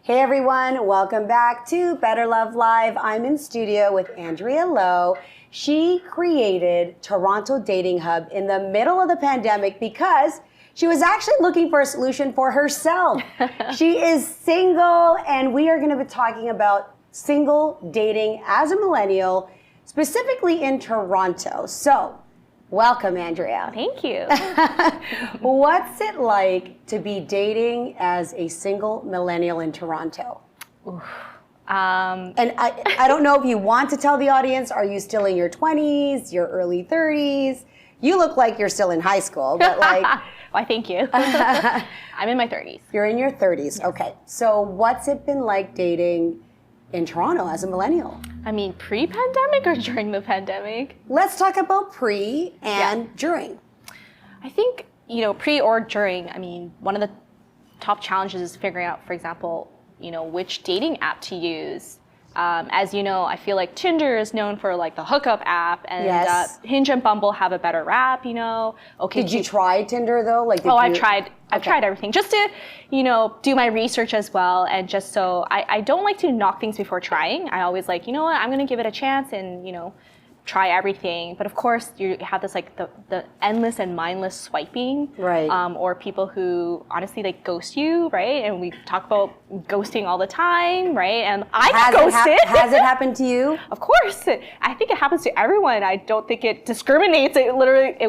Hey everyone, welcome back to Better Love Live. I'm in studio with Andrea Lo. She created Toronto Dating Hub in the middle of the pandemic because she was actually looking for a solution for herself. She is single, and we are going to be talking about single dating as a millennial, specifically in Toronto. So, welcome, Andrea. Thank you. What's it like to be dating as a single millennial in Toronto? And I don't know if you want to tell the audience, are you still in your 20s, your early 30s? You look like you're still in high school, but like... Why, thank you. I'm in my 30s. You're in your 30s, yes. Okay. So what's it been like dating in Toronto as a millennial? I mean, pre-pandemic or during the pandemic? Let's talk about pre and during. I think, pre or during, I mean, one of the top challenges is figuring out, for example, which dating app to use. As you know, I feel like Tinder is known for like the hookup app, and yes. Hinge and Bumble have a better rap, Okay. Did you try Tinder though? I've tried everything just to, do my research as well, and just so I don't like to knock things before trying. I always like, you know what, I'm gonna give it a chance and try everything. But of course, you have this like the endless and mindless swiping, right? Or people who honestly like ghost you, right? And we talk about ghosting all the time, right? And I get ghosted. Has it happened to you? Of course. I think it happens to everyone. I don't think it discriminates. It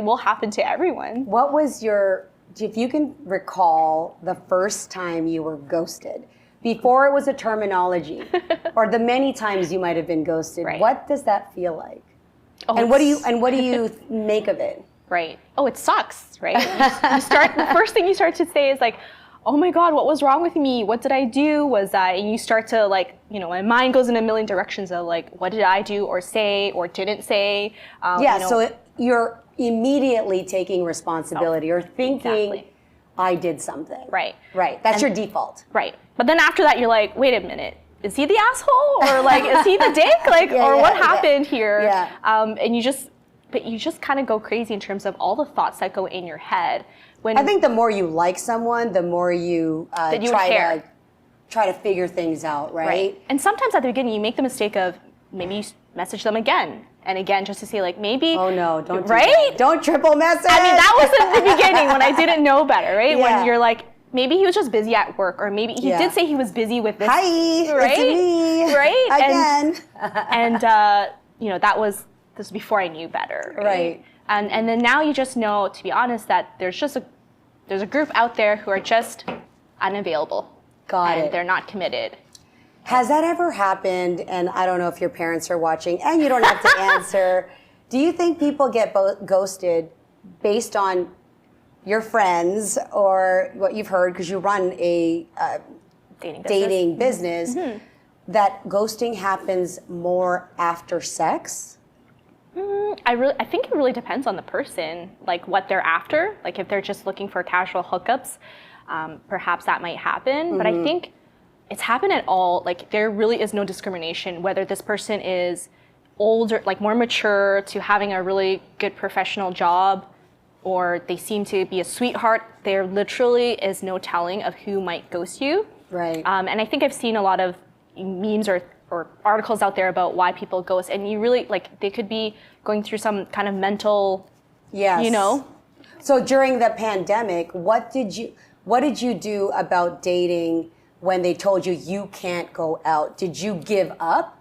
will happen to everyone. What was if you can recall the first time you were ghosted, before it was a terminology, or the many times you might have been ghosted, right. What does that feel like? Oh, and what do you make of it? Right. Oh, it sucks, right? The first thing you start to say is like, oh my God, what was wrong with me? What did I do? And you start to like, my mind goes in a million directions of like, what did I do or say or didn't say? So you're immediately taking responsibility or thinking, exactly. I did something. Right. Right. That's your default. Right. But then after that, you're like, wait a minute. Is he the asshole, or like is he the dick, what happened here? Yeah. And you just kind of go crazy in terms of all the thoughts that go in your head. I think the more you like someone, the more you try to figure things out, right? And sometimes at the beginning, you make the mistake of maybe you message them again and again just to see like maybe. Oh no! Don't do right? That. Don't triple message. I mean, that was in the beginning when I didn't know better, right? Yeah. When you're like. Maybe he was just busy at work, or maybe he did say he was busy with this. Hi, right? It's me. Right? Again. And this was before I knew better. Right. And then now you just know, to be honest, that there's a group out there who are just unavailable. Got it. And they're not committed. Has that ever happened? And I don't know if your parents are watching, and you don't have to answer. Do you think people get ghosted based on your friends or what you've heard, because you run a dating business, mm-hmm. that ghosting happens more after sex? I think it really depends on the person, like what they're after. Like if they're just looking for casual hookups, perhaps that might happen. Mm-hmm. But I think it's happened at all. Like there really is no discrimination, whether this person is older, like more mature, to having a really good professional job, or they seem to be a sweetheart. There literally is no telling of who might ghost you. Right. And I think I've seen a lot of memes or articles out there about why people ghost, and you really, like, they could be going through some kind of mental, yes. So during the pandemic, what did you do about dating when they told you you can't go out? Did you give up?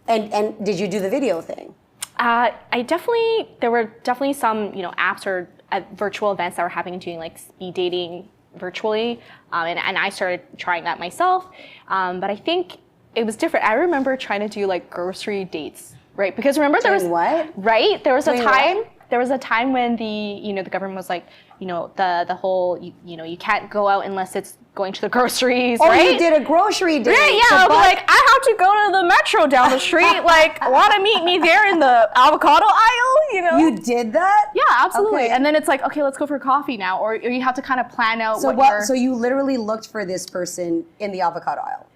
And did you do the video thing? There were definitely some, apps or virtual events that were happening, doing like speed dating virtually. And I started trying that myself. But I think it was different. I remember trying to do like grocery dates, right? Because remember there was what? Right? There was a time. What? There was a time when the government was like, the whole, you can't go out unless it's going to the groceries, right? Oh, you did a grocery date. Yeah, I'll be like, I have to go to the metro down the street. Like, want to meet me there in the avocado aisle, You did that? Yeah, absolutely. Okay. And then it's like, okay, let's go for coffee now. Or you have to kind of plan out So you literally looked for this person in the avocado aisle?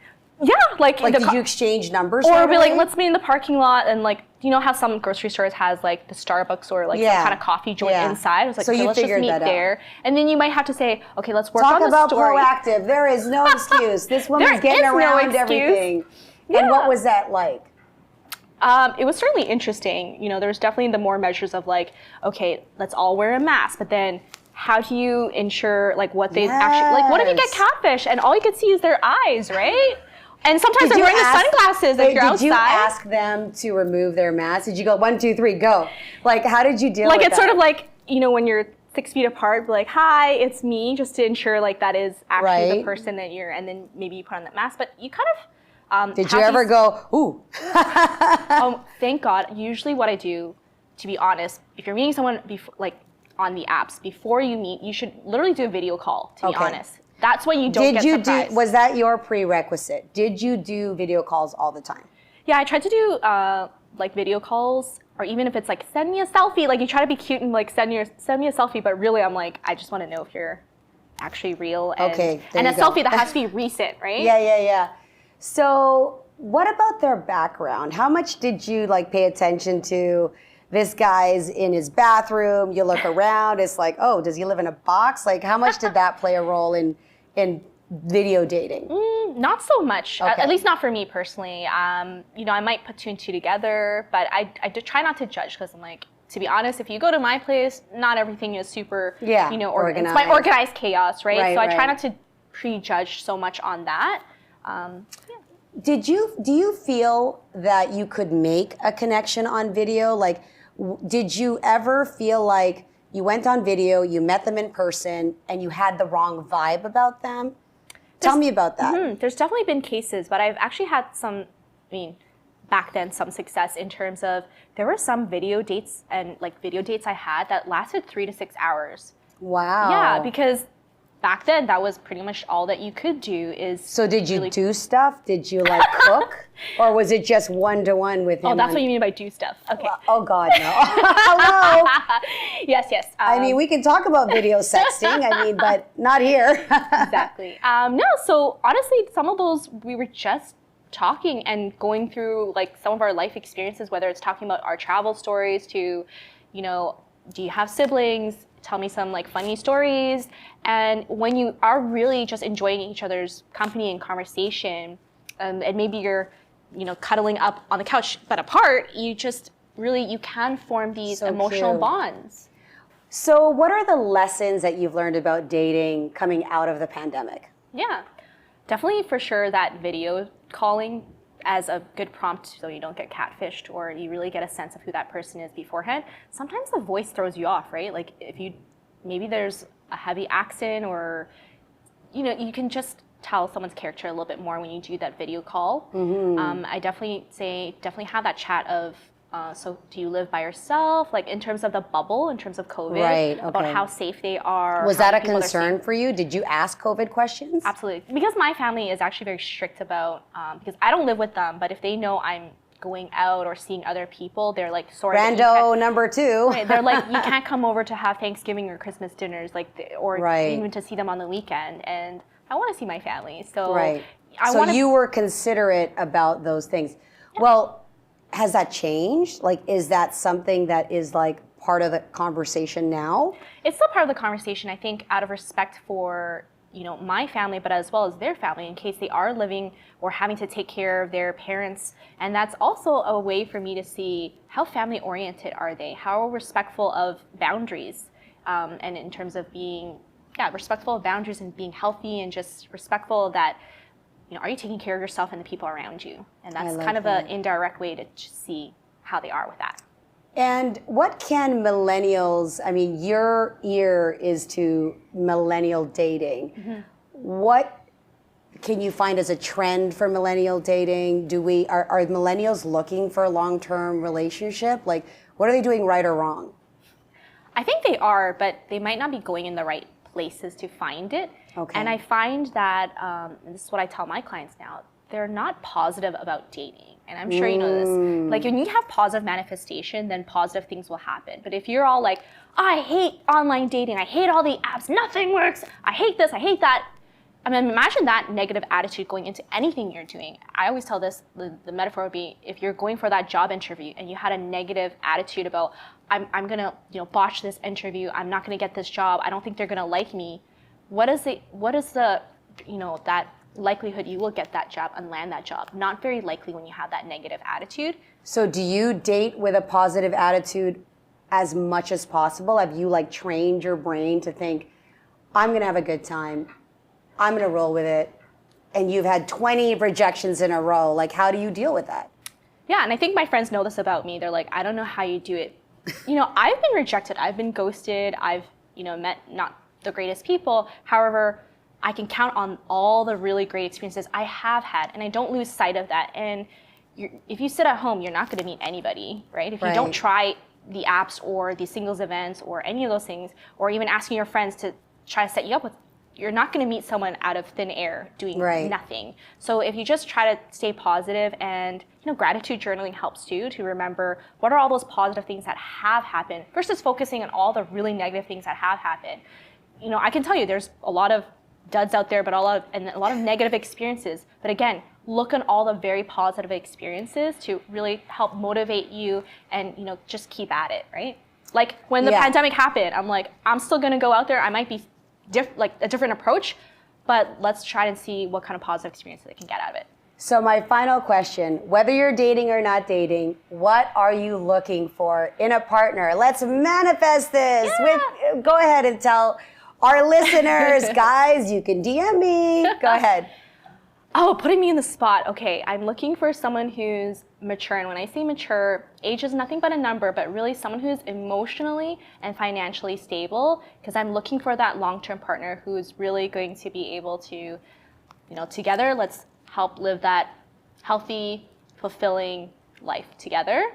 Yeah, like Like, did you exchange numbers? or right be like, away? let's meet in the parking lot, and like, you know how some grocery stores has like the Starbucks or like some kind of coffee joint inside? It was like, So okay, you let's just figured meet that out. there. And then you might have to say, okay, let's work Talk on the about story. proactive. There is no excuse. This woman's There getting is no around excuse. everything. Yeah. And what was that like? It was certainly interesting. You know, there's definitely the more measures of like, okay, let's all wear a mask, but then how do you ensure like what they actually, like what if you get catfish and all you can see is their eyes, right? And sometimes they're wearing the sunglasses if you're outside. Did you ask them to remove their mask? Did you go 1, 2, 3, go? Like, how did you deal with that? Like, it's sort of like, you know, when you're 6 feet apart, be like, hi, it's me, just to ensure like that is actually the person that you're, and then maybe you put on that mask. But you kind of, did you ever go, ooh? Thank God. Usually what I do, to be honest, if you're meeting someone like on the apps, before you meet, you should literally do a video call, to be honest. That's when you don't get surprised. Was that your prerequisite? Did you do video calls all the time? Yeah, I tried to do like video calls, or even if it's like, send me a selfie, like you try to be cute and like send me a selfie, but really I'm like, I just want to know if you're actually real. And, and a selfie that has to be recent, right? Yeah. So what about their background? How much did you like pay attention to? This guy's in his bathroom, you look around, it's like, oh, does he live in a box? Like, how much did that play a role in video dating? Not so much, at least not for me personally. You know, I might put 2 and 2 together, but I try not to judge, because I'm like, to be honest, if you go to my place, not everything is super, you know, organized. It's my organized chaos, right? So I try not to prejudge so much on that. Do you feel that you could make a connection on video? Like, did you ever feel like you went on video, you met them in person, and you had the wrong vibe about them? Tell me about that. There's definitely been cases, but I've actually had some, back then, some success in terms of, there were some video dates I had that lasted 3 to 6 hours. Wow. Yeah, because back then, that was pretty much all that you could do is. So did you do stuff? Did you like cook? Or was it just one-to-one with him? Oh, that's what you mean by do stuff. Okay. Well, oh God, no. Hello. Yes. I mean, we can talk about video sexting, but not here. Exactly. No, so honestly, some of those, we were just talking and going through like some of our life experiences, whether it's talking about our travel stories to, you know, do you have siblings? Tell me some like funny stories. And when you are really just enjoying each other's company and conversation, and maybe you're, you know, cuddling up on the couch but apart, you just really, you can form these emotional bonds. So what are the lessons that you've learned about dating coming out of the pandemic? Yeah, definitely for sure that video calling as a good prompt so you don't get catfished, or you really get a sense of who that person is beforehand. Sometimes the voice throws you off, right? Like if you, maybe there's a heavy accent, or, you know, you can just tell someone's character a little bit more when you do that video call. I definitely have that chat of, so do you live by yourself? Like in terms of the bubble, in terms of COVID, about how safe they are. Was that a concern for you? Did you ask COVID questions? Absolutely. Because my family is actually very strict about, because I don't live with them, but if they know I'm going out or seeing other people, they're like, sorry. Rando number 2. Right, they're like, you can't come over to have Thanksgiving or Christmas dinners, like, or even to see them on the weekend. And I want to see my family. So you were considerate about those things. Yeah. Well, has that changed? Like, is that something that is like part of the conversation now? It's still part of the conversation, I think, out of respect for, you know, my family, but as well as their family, in case they are living or having to take care of their parents. And that's also a way for me to see how family oriented are they, how respectful of boundaries, and in terms of being, respectful of boundaries and being healthy, and just respectful that, you know, are you taking care of yourself and the people around you? And that's kind of an indirect way to see how they are with that. And what can millennials, I mean, your ear is to millennial dating. What can you find as a trend for millennial dating? Are millennials looking for a long-term relationship? Like, what are they doing right or wrong? I think they are, but they might not be going in the right places to find it. And I find that, and this is what I tell my clients now, they're not positive about dating. And I'm sure you know this. Like when you have positive manifestation, then positive things will happen. But if you're all like, I hate online dating, I hate all the apps, nothing works, I hate this, I hate that, I mean, imagine that negative attitude going into anything you're doing. I always tell this, the metaphor would be, if you're going for that job interview and you had a negative attitude about, I'm gonna, botch this interview, I'm not gonna get this job, I don't think they're gonna like me. What is the, that likelihood you will get that job and land that job? Not very likely when you have that negative attitude. So do you date with a positive attitude as much as possible? Have you trained your brain to think, I'm gonna have a good time, I'm gonna roll with it, and you've had 20 rejections in a row? How do you deal with that? Yeah, and I think my friends know this about me. They're like, I don't know how you do it. I've been rejected, I've been ghosted, I've, met not the greatest people. However, I can count on all the really great experiences I have had, and I don't lose sight of that. And if you sit at home, you're not gonna meet anybody, right? If you don't try the apps or the singles events or any of those things, or even asking your friends to try to set you up with, you're not going to meet someone out of thin air doing nothing. So if you just try to stay positive, and gratitude journaling helps too, to remember what are all those positive things that have happened versus focusing on all the really negative things that have happened. I can tell you there's a lot of duds out there, but a lot of negative experiences. But again, look on all the very positive experiences to really help motivate you, and just keep at it, right? Like when the pandemic happened, I'm like, I'm still gonna go out there. I might be a different approach, but let's try and see what kind of positive experiences I can get out of it. So my final question, whether you're dating or not dating, what are you looking for in a partner? Let's manifest this. Go ahead and tell our listeners, guys, you can DM me. Go ahead. Oh, putting me in the spot. Okay, I'm looking for someone who's mature. And when I say mature, age is nothing but a number, but really someone who's emotionally and financially stable, because I'm looking for that long-term partner who's really going to be able to, together, let's help live that healthy, fulfilling life together.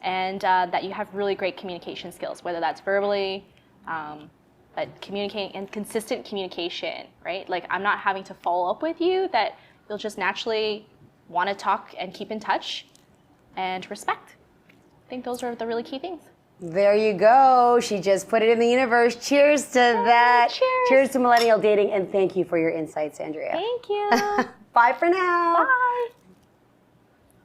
And that you have really great communication skills, whether that's verbally, but communicating and consistent communication, right? I'm not having to follow up with you, that you'll just naturally want to talk and keep in touch, and respect. I think those are the really key things. There you go. She just put it in the universe. Cheers to that. Cheers to millennial dating, and thank you for your insights, Andrea. Thank you. Bye for now. Bye.